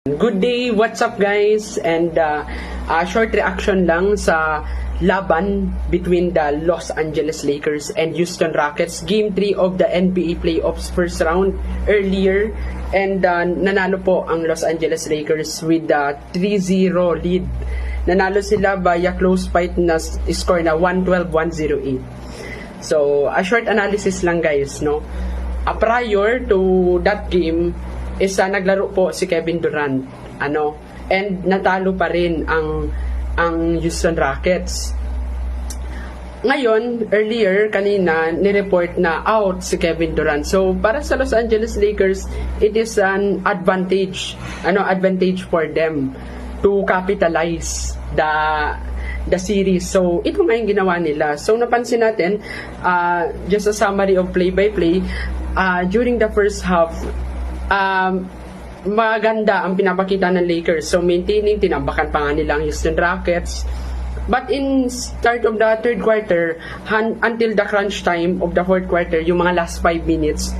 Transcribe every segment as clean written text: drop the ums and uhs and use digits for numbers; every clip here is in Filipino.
Good day, what's up guys? And short reaction lang sa laban between the Los Angeles Lakers and Houston Rockets. Game 3 of the NBA playoffs first round earlier. And nanalo po ang Los Angeles Lakers with the 3-0 lead. Nanalo sila via close fight na score na 112-108. So, a short analysis lang guys, no? Prior to that game, naglaro po si Kevin Durant, and natalo pa rin ang Houston Rockets. Ngayon, earlier kanina ni-report na out si Kevin Durant. So para sa Los Angeles Lakers, it is an advantage for them to capitalize the series. So ito nga yung ginawa nila. So napansin natin, just a summary of play-by-play, during the first half, maganda ang pinapakita ng Lakers. So maintaining, tinambakan pa nga nila ang Houston Rockets. But in start of the third quarter until the crunch time of the fourth quarter, yung mga last 5 minutes,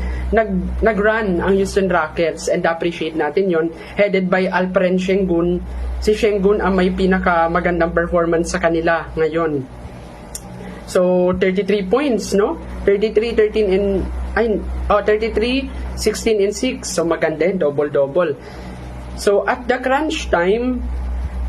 nag-run ang Houston Rockets, and appreciate natin yon, headed by Alperen Sengun. Si Sengun ang may pinakamagandang performance sa kanila ngayon. So 33 points, no? 33, 16 and 6. So maganda yun, double-double. So at the crunch time,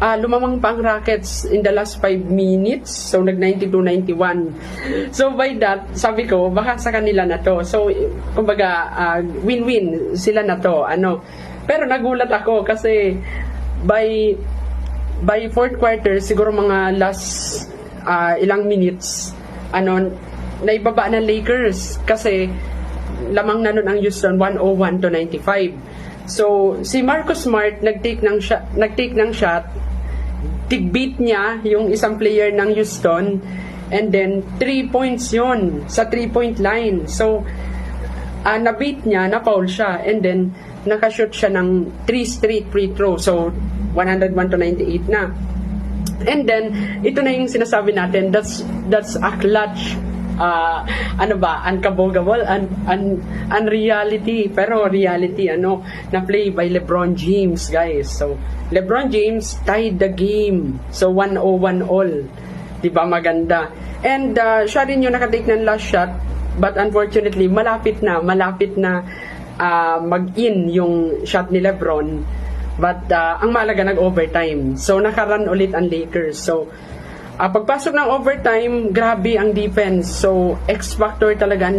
lumamang pa ang Rockets in the last 5 minutes. So nag 92-91. So by that, sabi ko, baka sa kanila na to. So kumbaga, win-win sila na to. Pero nagulat ako kasi by fourth quarter, siguro mga last ilang minutes, naibaba ng Lakers kasi lamang na nun ang Houston 101-95. So si Marcus Smart nag-take ng shot, tig-beat niya yung isang player ng Houston, and then 3 points yon sa 3-point line. So na-beat niya, na-foul siya, and then nakashoot siya ng 3 straight free throw. So 101-98 na. And then ito na yung sinasabi natin, that's a clutch, unkabogable, unreality, pero reality, na play by LeBron James, guys. So LeBron James tied the game, so 101 all, diba? Maganda. And siya rin yung nakatake ng last shot, but unfortunately malapit na mag-in yung shot ni LeBron. But ang mahalaga, nag-overtime. So nakarun ulit ang Lakers. So pagpasok ng overtime, grabe ang defense. So X-factor talaga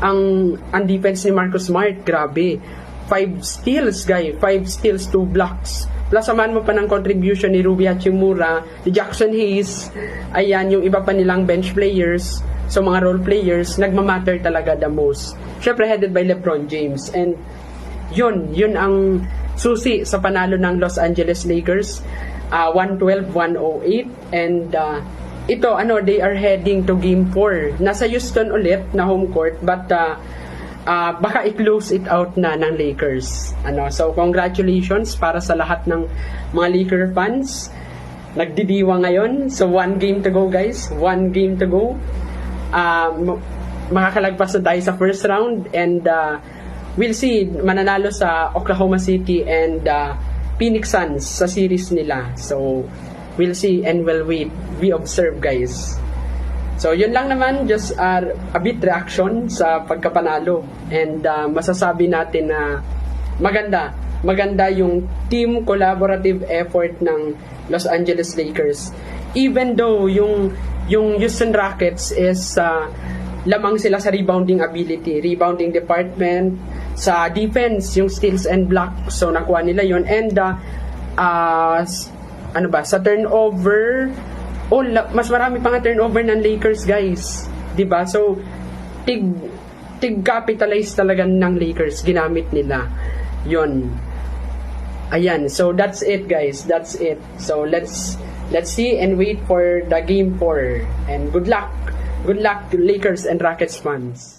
ang defense ni Marcus Smart. Grabe. 5 steals, guys. 5 steals, 2 blocks. Plus samahan mo pa ng contribution ni Rui Hachimura, ni Jackson Hayes. Ayan, yung iba pa nilang bench players. So mga role players, nagmamatter talaga the most. Syempre headed by LeBron James. And yun ang susi sa panalo ng Los Angeles Lakers, 112-108. And they are heading to game 4. Nasa Houston ulit na home court, but baka i-close it out na ng Lakers. So congratulations para sa lahat ng mga Laker fans. Nagdidiwa ngayon. So 1 game to go, guys. 1 game to go. Makakalagpas na tayo sa first round, and we'll see, mananalo sa Oklahoma City and Phoenix Suns sa series nila. So we'll see and we'll wait. We observe, guys. So yun lang naman, just a bit reaction sa pagkapanalo. And masasabi natin na maganda yung team collaborative effort ng Los Angeles Lakers. Even though yung Houston Rockets is lamang sila sa rebounding department, sa defense, yung steals and blocks, so nakuha nila yon. And sa turnover, mas marami pa nga turnover ng Lakers, guys, diba? So tig-capitalize talaga ng Lakers, ginamit nila yon. Ayan, so that's it, guys, that's it. So let's see and wait for the game 4, and good luck to Lakers and Rockets fans.